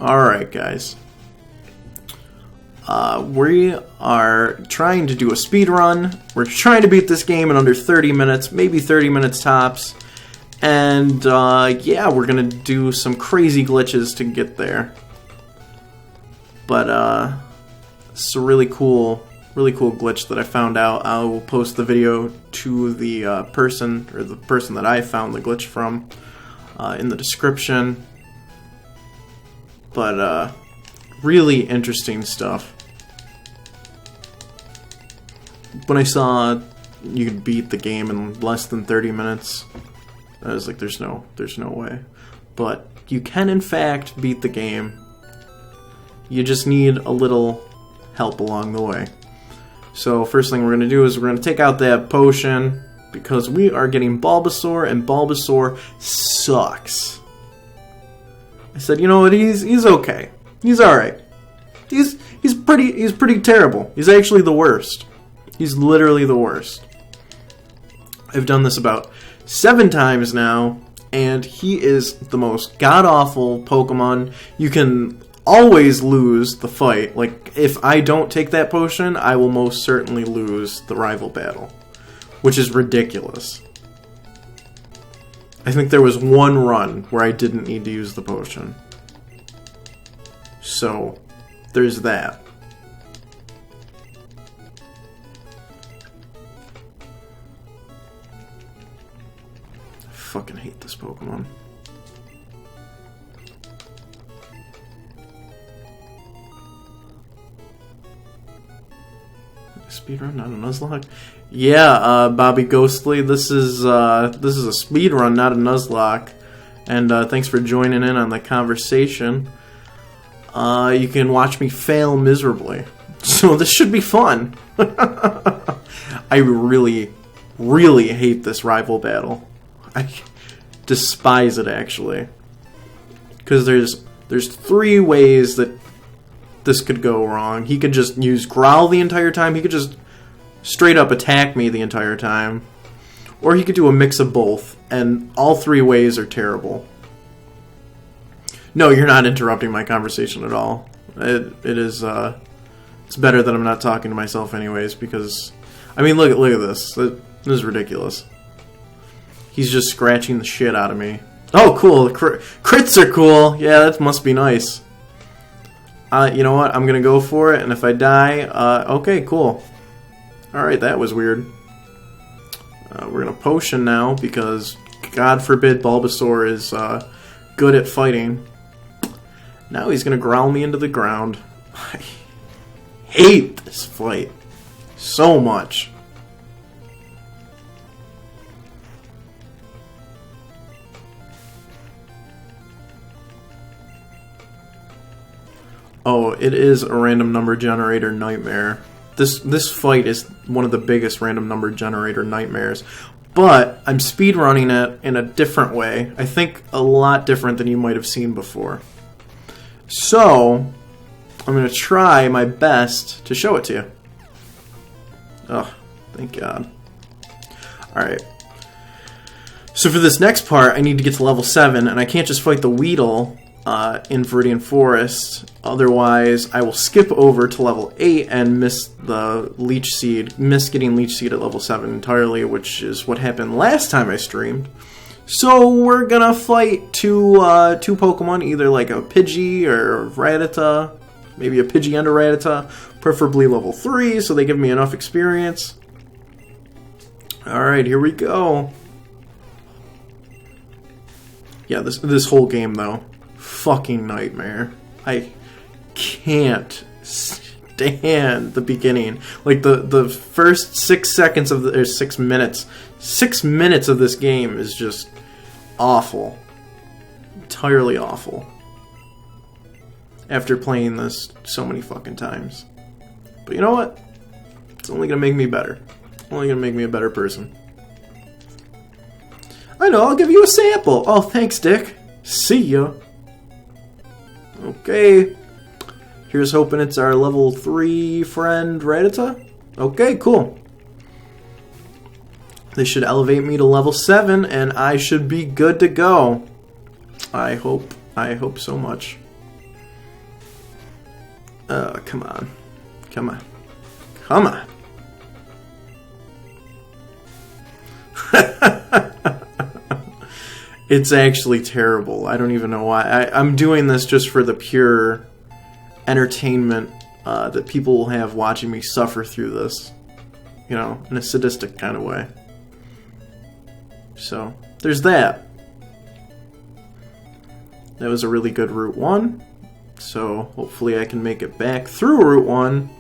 Alright, guys. We are trying to do a speed run. We're trying to beat this game in under 30 minutes, maybe 30 minutes tops. And, yeah, we're gonna do some crazy glitches to get there. But, it's a really cool glitch that I found out. I will post the video to the person that I found the glitch from in the description. But, really interesting stuff. When I saw you could beat the game in less than 30 minutes, I was like, there's no way. But you can in fact beat the game. You just need a little help along the way. So first thing we're going to do is we're going to take out that potion because we are getting Bulbasaur, and Bulbasaur sucks. I said, you know what, he's okay. He's alright. He's pretty terrible. He's actually the worst. He's literally the worst. I've done this about 7 times now, and he is the most god-awful Pokemon. You can always lose the fight. Like, if I don't take that potion, I will most certainly lose the rival battle, which is ridiculous. I think there was one run where I didn't need to use the potion. So, there's that. I fucking hate this Pokemon. Speedrun, not a Nuzlocke? Yeah, Bobby Ghostly, this is a speedrun, not a Nuzlocke. And thanks for joining in on the conversation. You can watch me fail miserably. So this should be fun. I really, really hate this rival battle. I despise it, actually. Because there's 3 ways that this could go wrong. He could just use Growl the entire time. He could just straight up attack me the entire time. Or he could do a mix of both. And all 3 ways are terrible. No, you're not interrupting my conversation at all. It is, it's better that I'm not talking to myself anyways, because, I mean, look at this. This is ridiculous. He's just scratching the shit out of me. Oh, cool. Crits are cool. Yeah, that must be nice. You know what? I'm gonna go for it, and if I die, okay, cool. Alright, that was weird. We're gonna potion now, because, God forbid, Bulbasaur is, good at fighting. Now he's gonna growl me into the ground. I hate this fight so much. Oh, it is a random number generator nightmare. This fight is one of the biggest random number generator nightmares. But I'm speedrunning it in a different way. I think a lot different than you might have seen before. So, I'm going to try my best to show it to you. Oh, thank God. Alright. So for this next part, I need to get to level 7, and I can't just fight the Weedle in Viridian Forest. Otherwise, I will skip over to level 8 and miss the Leech Seed, miss getting Leech Seed at level 7 entirely, which is what happened last time I streamed. So we're gonna fight two Pokemon, either like a Pidgey or Rattata, maybe a Pidgey and a Rattata, preferably level 3, so they give me enough experience. Alright, here we go. Yeah, this whole game, though, fucking nightmare. I can't stand the beginning. Like, the first 6 seconds of the... 6 minutes. 6 minutes of this game is just awful. Entirely awful. After playing this so many fucking times. But you know what? It's only gonna make me better. Only gonna make me a better person. I know, I'll give you a sample. Oh, thanks, Dick. See ya. Okay. Here's hoping it's our level 3 friend, Rattata. Okay, cool. They should elevate me to level 7, and I should be good to go. I hope so much. Oh, come on. Come on. Come on. It's actually terrible. I don't even know why. I'm doing this just for the pure entertainment that people will have watching me suffer through this. You know, in a sadistic kind of way. So, there's that. That was a really good Route 1. So, hopefully I can make it back through Route 1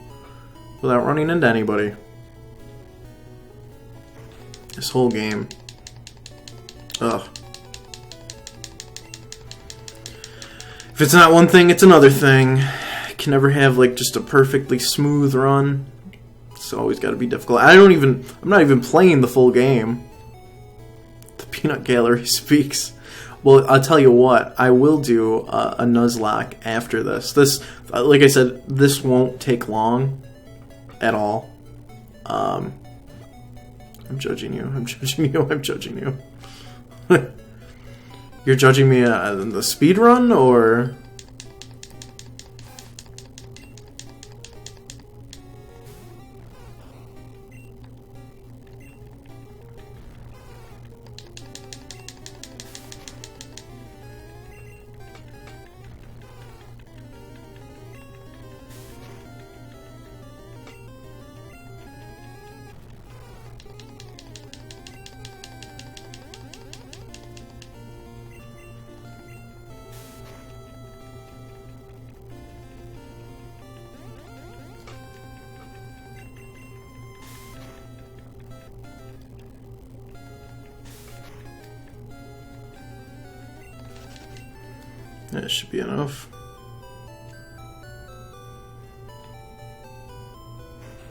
without running into anybody. This whole game. Ugh. If it's not one thing, it's another thing. I can never have like just a perfectly smooth run. It's always got to be difficult. I'm not even playing the full game. The peanut gallery speaks. Well, I'll tell you what. I will do a Nuzlocke after this. This, like I said, this won't take long at all. I'm judging you. I'm judging you. I'm judging you. You're judging me on the speed run, or? That should be enough.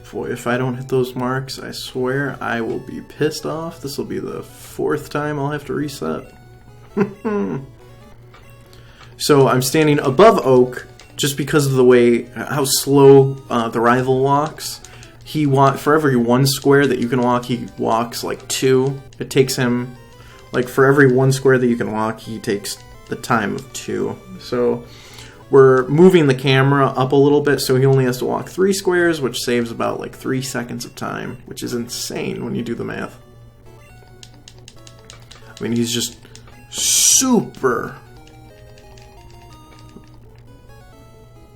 Boy, if I don't hit those marks, I swear I will be pissed off. This will be the 4th time I'll have to reset. So I'm standing above Oak just because of the way, how slow the rival walks. For every 1 square that you can walk, he walks like 2. It takes him, like for every 1 square that you can walk, he takes the time of 2. So we're moving the camera up a little bit, so he only has to walk 3 squares, which saves about like 3 seconds of time, which is insane when you do the math. I mean, he's just super.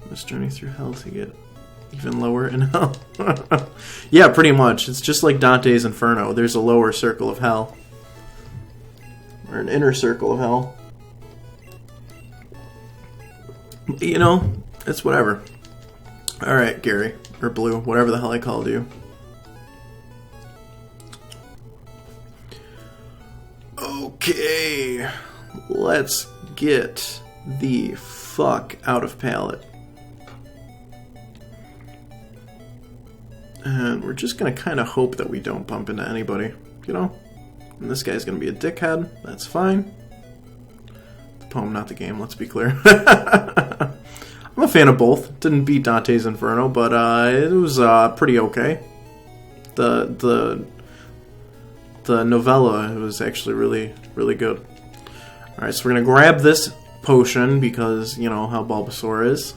This journey through hell to get even lower in hell. Yeah, pretty much. It's just like Dante's Inferno. There's a lower circle of hell. Or an inner circle of hell. You know, it's whatever. Alright, Gary. Or Blue. Whatever the hell I called you. Okay. Let's get the fuck out of pallet. And we're just going to kind of hope that we don't bump into anybody. You know? And this guy's going to be a dickhead. That's fine. Poem, not the game, let's be clear. I'm a fan of both. Didn't beat Dante's Inferno, but it was pretty okay. The novella was actually really, really good. Alright, so we're going to grab this potion because, you know, how Bulbasaur is.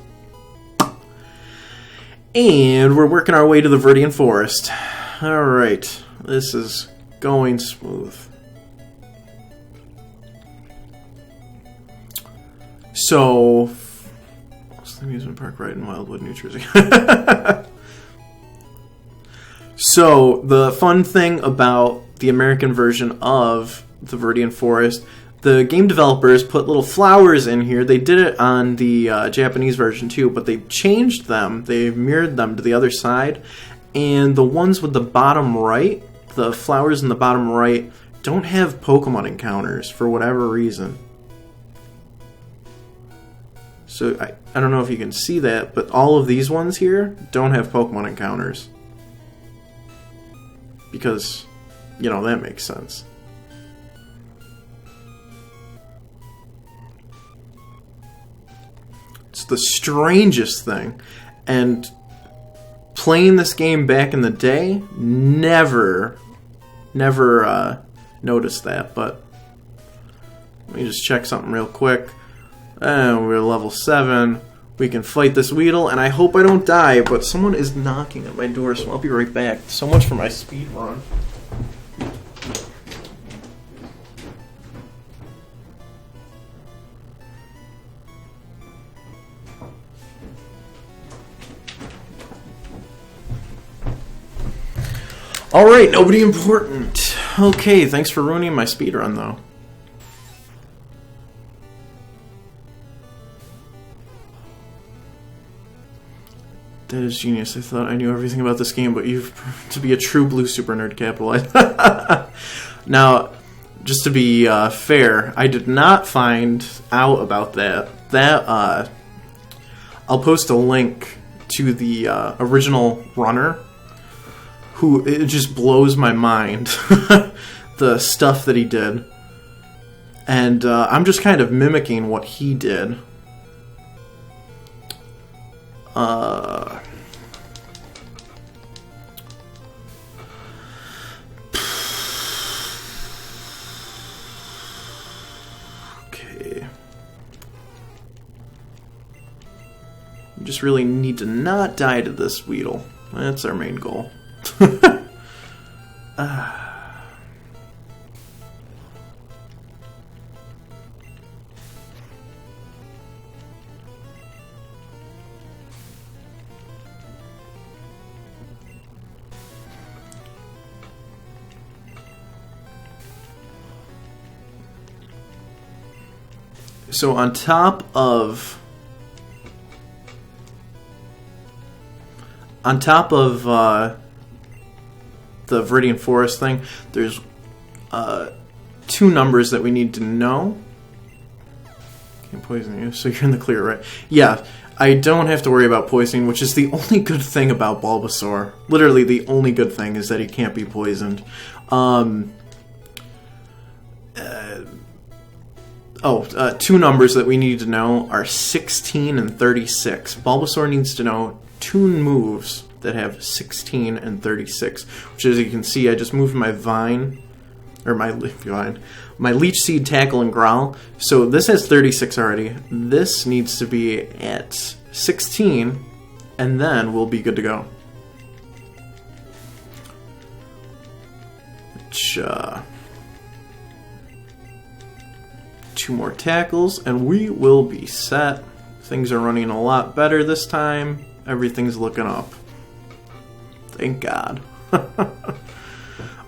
And we're working our way to the Viridian Forest. Alright, this is going smooth. So, what's the amusement park right in Wildwood, New Jersey? So, the fun thing about the American version of the Viridian Forest, the game developers put little flowers in here. They did it on the Japanese version too, but they changed them. They mirrored them to the other side. And the ones with the bottom right, the flowers in the bottom right, don't have Pokemon encounters for whatever reason. So I don't know if you can see that, but all of these ones here don't have Pokemon encounters. Because, you know, that makes sense. It's the strangest thing. And playing this game back in the day, never noticed that. But let me just check something real quick. And we're level 7. we can fight this Weedle, and I hope I don't die, but someone is knocking at my door, so I'll be right back. So much for my speed run. Alright, nobody important. Okay, thanks for ruining my speedrun, though. That is genius. I thought I knew everything about this game, but you've proved to be a true blue super nerd capitalized. Now, just to be fair, I did not find out about that. I'll post a link to the original runner, who, it just blows my mind, the stuff that he did. And I'm just kind of mimicking what he did. Okay. We just really need to not die to this Weedle. That's our main goal. So on top of the Viridian Forest thing, there's 2 numbers that we need to know. Can't poison you, so you're in the clear, right? Yeah, I don't have to worry about poisoning, which is the only good thing about Bulbasaur. Literally, the only good thing is that he can't be poisoned. 2 numbers that we need to know are 16 and 36. Bulbasaur needs to know 2 moves that have 16 and 36, which, as you can see, I just moved my vine, or my Leech Seed, Tackle, and Growl. So this has 36 already. This needs to be at 16, and then we'll be good to go. Which, 2 more tackles, and we will be set. Things are running a lot better this time. Everything's looking up. Thank God.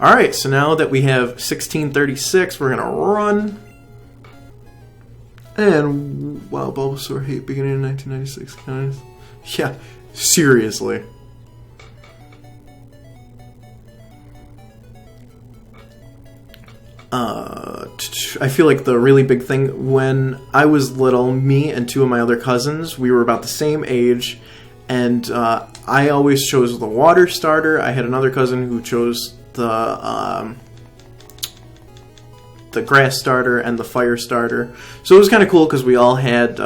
Alright, so now that we have 1636, we're gonna run. And wow, Bulbasaur hate beginning in 1996, guys. Yeah, seriously. I feel like the really big thing, when I was little, me and 2 of my other cousins, we were about the same age, and I always chose the water starter. I had another cousin who chose the grass starter and the fire starter. So it was kind of cool because we all had...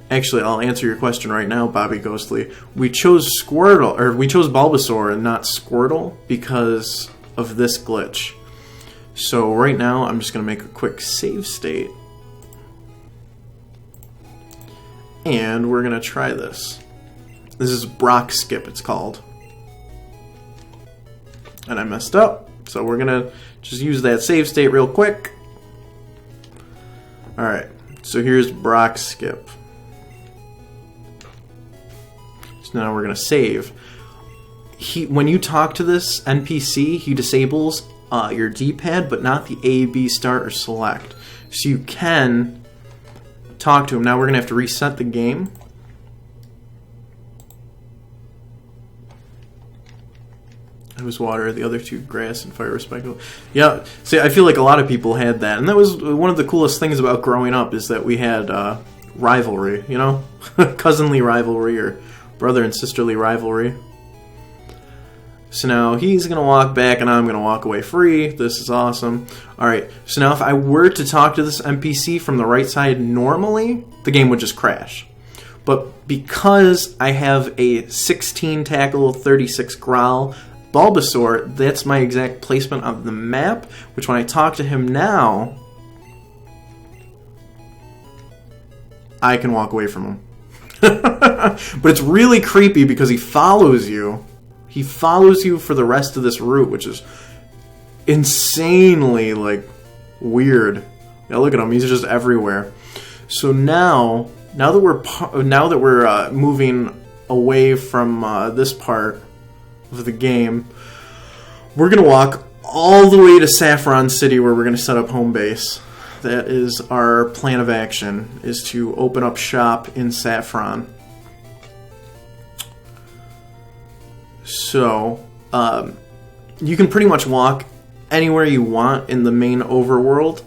Actually, I'll answer your question right now, Bobby Ghostly. We chose Bulbasaur and not Squirtle because of this glitch. So right now, I'm just going to make a quick save state. And we're going to try this. This is Brock Skip, it's called. And I messed up. So we're going to just use that save state real quick. Alright, so here's Brock Skip. So now we're going to save. When you talk to this NPC, he disables your D-pad, but not the A, B, start, or select. So you can talk to him. Now we're going to have to reset the game. It was water, the other 2 grass and fire respectively. Yeah, see, I feel like a lot of people had that. And that was one of the coolest things about growing up, is that we had rivalry, you know? Cousinly rivalry, or brother and sisterly rivalry. So now he's going to walk back and I'm going to walk away free. This is awesome. Alright, so now if I were to talk to this NPC from the right side normally, the game would just crash. But because I have a 16 tackle, 36 growl Bulbasaur, that's my exact placement of the map, which when I talk to him now... I can walk away from him. But it's really creepy because he follows you. He follows you for the rest of this route, which is insanely, like, weird. Yeah, look at him. He's just everywhere. So now that we're moving away from this part of the game, we're gonna walk all the way to Saffron City, where we're gonna set up home base. That is our plan of action, is to open up shop in Saffron. So, you can pretty much walk anywhere you want in the main overworld,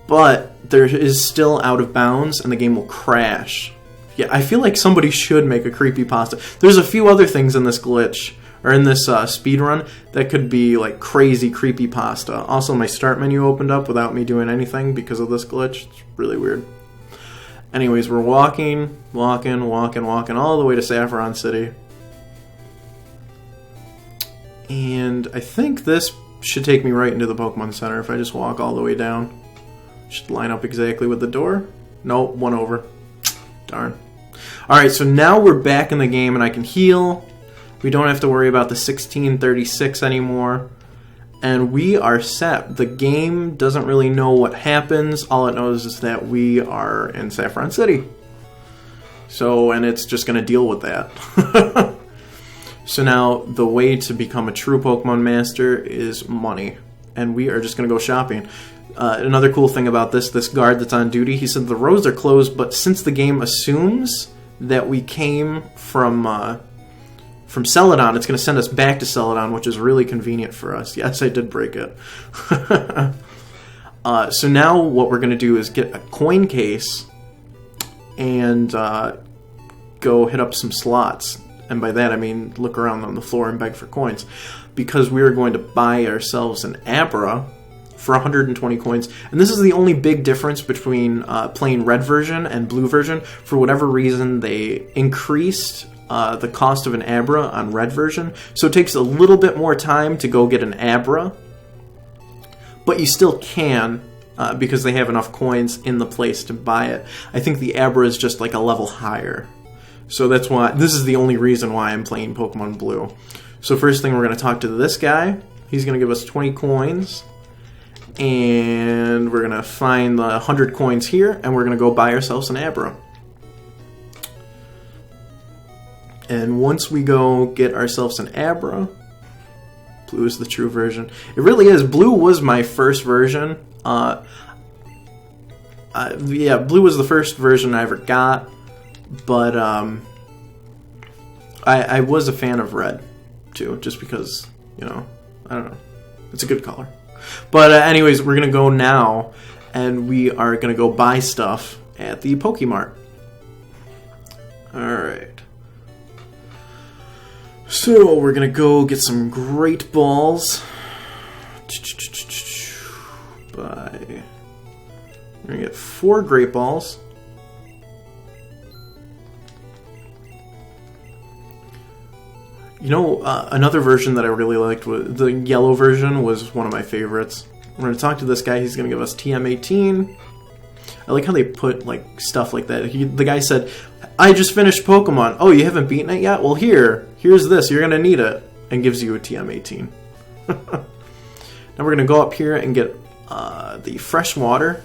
but there is still out of bounds and the game will crash. Yeah, I feel like somebody should make a creepypasta. There's a few other things in this glitch, or in this speedrun, that could be like crazy creepypasta. Also, my start menu opened up without me doing anything because of this glitch. It's really weird. Anyways, we're walking all the way to Saffron City. And I think this should take me right into the Pokemon Center if I just walk all the way down. Should line up exactly with the door. Nope, one over. Darn. Alright, so now we're back in the game and I can heal. We don't have to worry about the 1636 anymore. And we are set. The game doesn't really know what happens. All it knows is that we are in Saffron City. So, and it's just going to deal with that. So now, the way to become a true Pokemon Master is money. And we are just going to go shopping. Another cool thing about this guard that's on duty, he said the roads are closed, but since the game assumes that we came from Celadon, it's going to send us back to Celadon, which is really convenient for us. Yes, I did break it. So now what we're going to do is get a coin case and go hit up some slots. And by that I mean look around on the floor and beg for coins. Because we are going to buy ourselves an Abra for 120 coins. And this is the only big difference between playing red version and blue version. For whatever reason, they increased the cost of an Abra on red version. So it takes a little bit more time to go get an Abra. But you still can, because they have enough coins in the place to buy it. I think the Abra is just like a level higher. So that's why, this is the only reason why I'm playing Pokemon Blue. So first thing, we're going to talk to this guy. He's going to give us 20 coins. And we're going to find the 100 coins here, and we're going to go buy ourselves an Abra. And once we go get ourselves an Abra, blue is the true version. It really is. Blue was my first version. Yeah, blue was the first version I ever got. But I was a fan of red, too, just because, you know, I don't know. It's a good color. But anyways, we're going to go now, and we are going to go buy stuff at the Pokemart. Alright. So, we're going to go get some Great Balls. We're going to get 4 Great Balls. You know, another version that I really liked, was the yellow version, was one of my favorites. We're going to talk to this guy. He's going to give us TM18. I like how they put like stuff like that. The guy said, I just finished Pokemon. Oh, you haven't beaten it yet? Well, here's this. You're going to need it. And gives you a TM18. Now we're going to go up here and get the fresh water.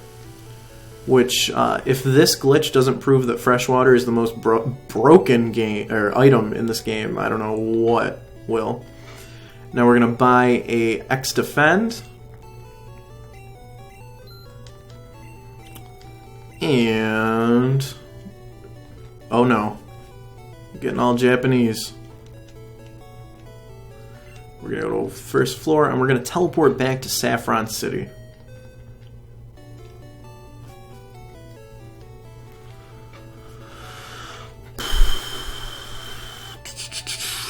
Which, if this glitch doesn't prove that fresh water is the most broken game or item in this game, I don't know what will. Now we're gonna buy a X Defend, and oh no, I'm getting all Japanese. We're gonna go to first floor, and we're gonna teleport back to Saffron City.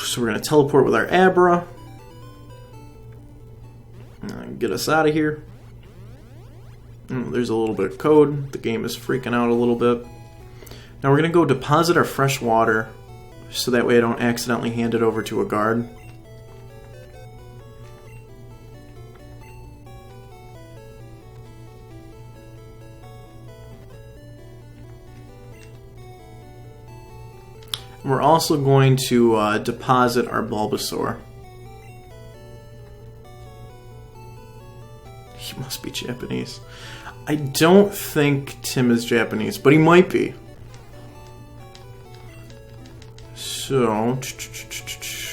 So we're going to teleport with our Abra. And get us out of here. There's a little bit of code. The game is freaking out a little bit. Now we're going to go deposit our fresh water, so that way I don't accidentally hand it over to a guard. We're also going to deposit our Bulbasaur. He must be Japanese. I don't think Tim is Japanese, but he might be. So,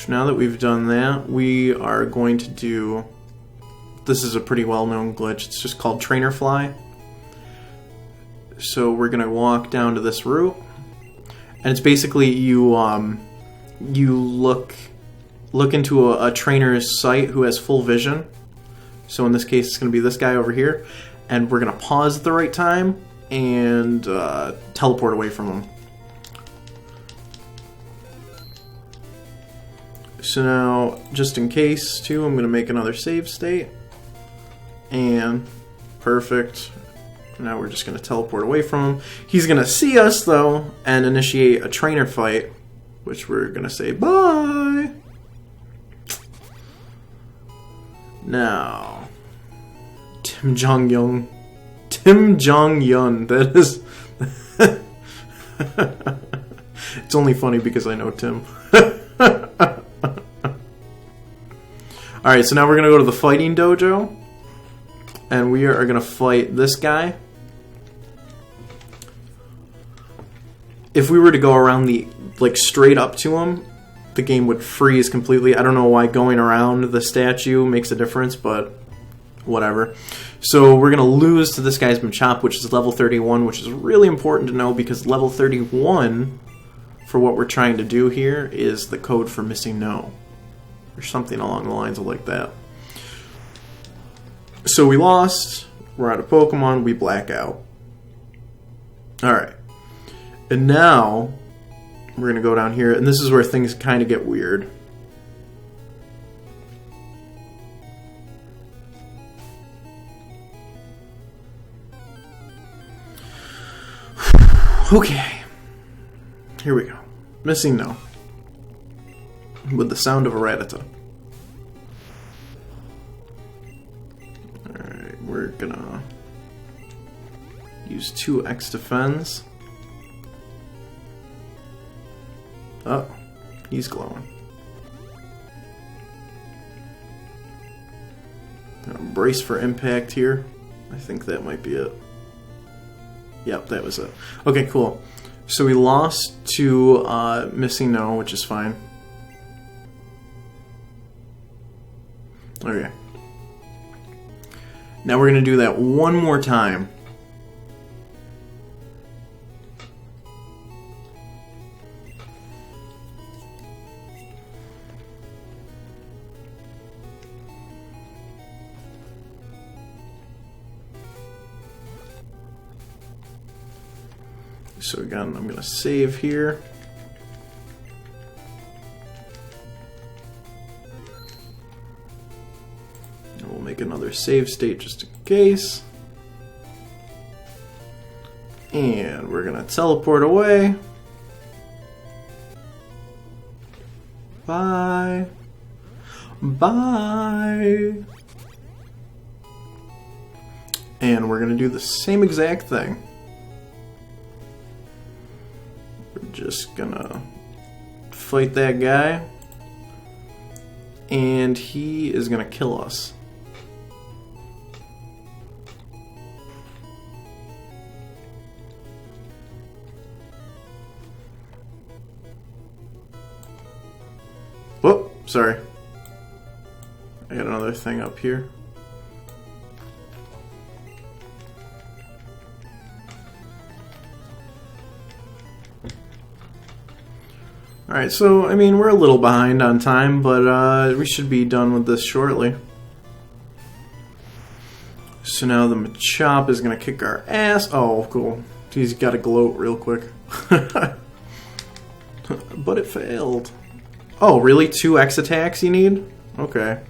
now that we've done that, we are going to do... This is a pretty well-known glitch. It's just called Trainer Fly. So we're going to walk down to this route. And it's basically you look into a trainer's sight who has full vision. So in this case, it's going to be this guy over here. And we're going to pause at the right time and teleport away from him. So now, just in case, too, I'm going to make another save state. And perfect. Now we're just going to teleport away from him. He's going to see us, though, and initiate a trainer fight, which we're going to say bye. Now, Tim Jong-yun. Tim Jong-yun. That is... It's only funny because I know Tim. Alright, so now we're going to go to the fighting dojo. And we are going to fight this guy. If we were to go around straight up to him, the game would freeze completely. I don't know why going around the statue makes a difference, but whatever. So we're going to lose to this guy's Machop, which is level 31, which is really important to know because level 31, for what we're trying to do here, is the code for missing no. Or something along the lines of like that. So we lost, we're out of Pokemon, we black out. Alright. And now, we're going to go down here, and this is where things kind of get weird. Okay. Here we go. Missing no. With the sound of a Rattata. Alright, we're gonna use 2x defense. Oh, he's glowing. Gonna brace for impact here. I think that might be it. Yep, that was it. Okay, cool. So we lost to missing no, which is fine. Okay. Now we're going to do that one more time. So again, I'm going to save here. We'll make another save state just in case. And we're going to teleport away. Bye. Bye. And we're going to do the same exact thing. We're just going to fight that guy. And he is going to kill us. Whoop, sorry. I got another thing up here. Alright, so, I mean, we're a little behind on time, but we should be done with this shortly. So now the Machop is going to kick our ass. Oh, cool. He's got to gloat real quick. But it failed. Oh, really? 2x attacks you need? Okay.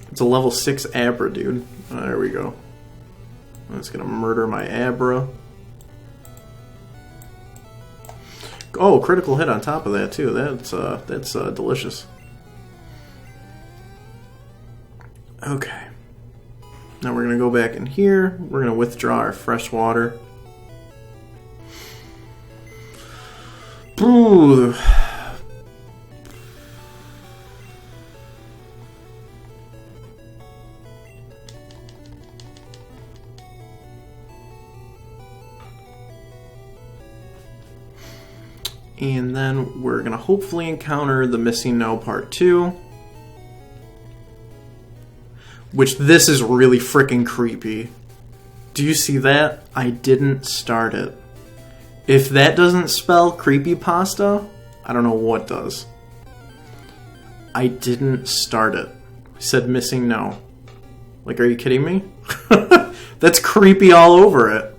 It's a level 6 Abra, dude. Oh, there we go. That's gonna murder my Abra. Oh, critical hit on top of that, too. That's delicious. Okay. Now we're gonna go back in here. We're gonna withdraw our fresh water. Ooh. And then we're going to hopefully encounter the Missing No Part 2. Which, this is really freaking creepy. Do you see that? I didn't start it. If that doesn't spell creepypasta, I don't know what does. I didn't start it. I said Missing No. Like, are you kidding me? That's creepy all over it.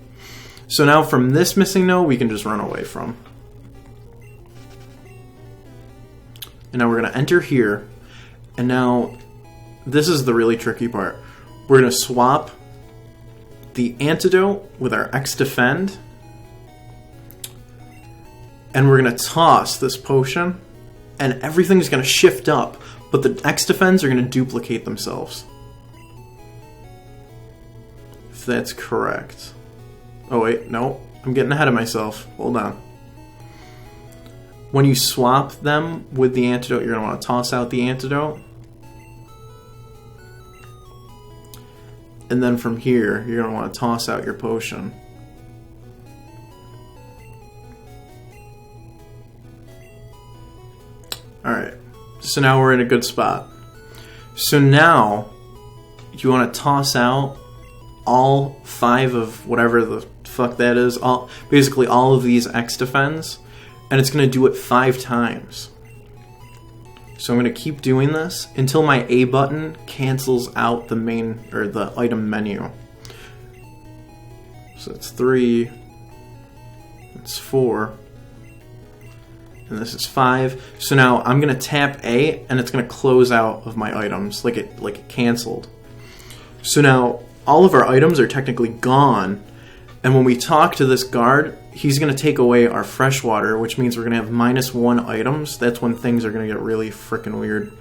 So now from this Missing No, we can just run away from. And now we're going to enter here. And now, this is the really tricky part. We're going to swap the antidote with our X defend. And we're going to toss this potion. And everything's going to shift up. But the X defends are going to duplicate themselves. If that's correct. Oh wait, no. I'm getting ahead of myself. Hold on. When you swap them with the antidote, you're going to want to toss out the antidote. And then from here, you're going to want to toss out your potion. Alright, so now we're in a good spot. So now, you want to toss out all 5 of whatever the fuck that is. Basically all of these X defends. And it's going to do it 5 times. So I'm going to keep doing this until my A button cancels out the main, or the item menu. So it's 3, it's 4, and this is 5. So now I'm going to tap A, and it's going to close out of my items, like it canceled. So now all of our items are technically gone, and when we talk to this guard, he's going to take away our fresh water, which means we're going to have -1 items. That's when things are going to get really freaking weird.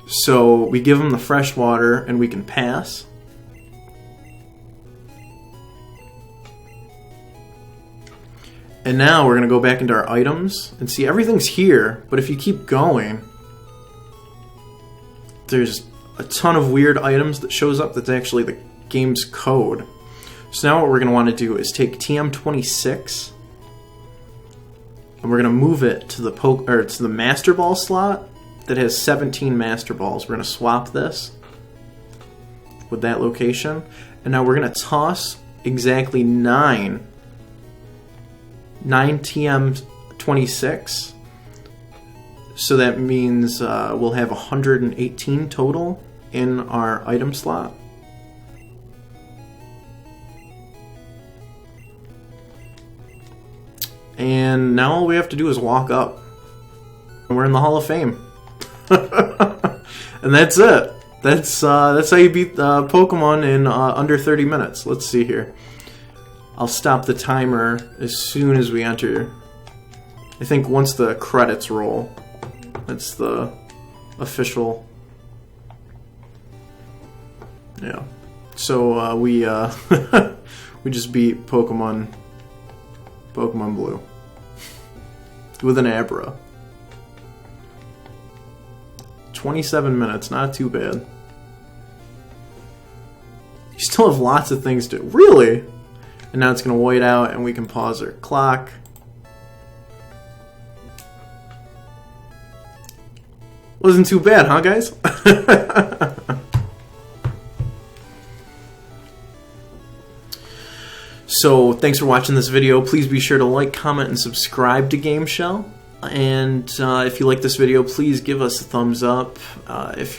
So we give him the fresh water, and we can pass. And now we're going to go back into our items, and see everything's here, but if you keep going, there's a ton of weird items that shows up that's actually the game's code. So now what we're going to want to do is take TM26, and we're going to move it to the Master Ball slot that has 17 Master Balls. We're going to swap this with that location, and now we're going to toss exactly 9 TM26. So that means we'll have 118 total in our item slot. And now all we have to do is walk up. And we're in the Hall of Fame. And that's it. That's how you beat Pokemon in under 30 minutes. Let's see here. I'll stop the timer as soon as we enter. I think once the credits roll. That's the official. Yeah. So we we just beat Pokemon Blue. With an Abra. 27 minutes, not too bad. You still have lots of things to do. Really? And now it's going to white out and we can pause our clock. Wasn't too bad, huh guys? So, thanks for watching this video. Please be sure to like, comment, and subscribe to GameShell. And if you like this video, please give us a thumbs up. If you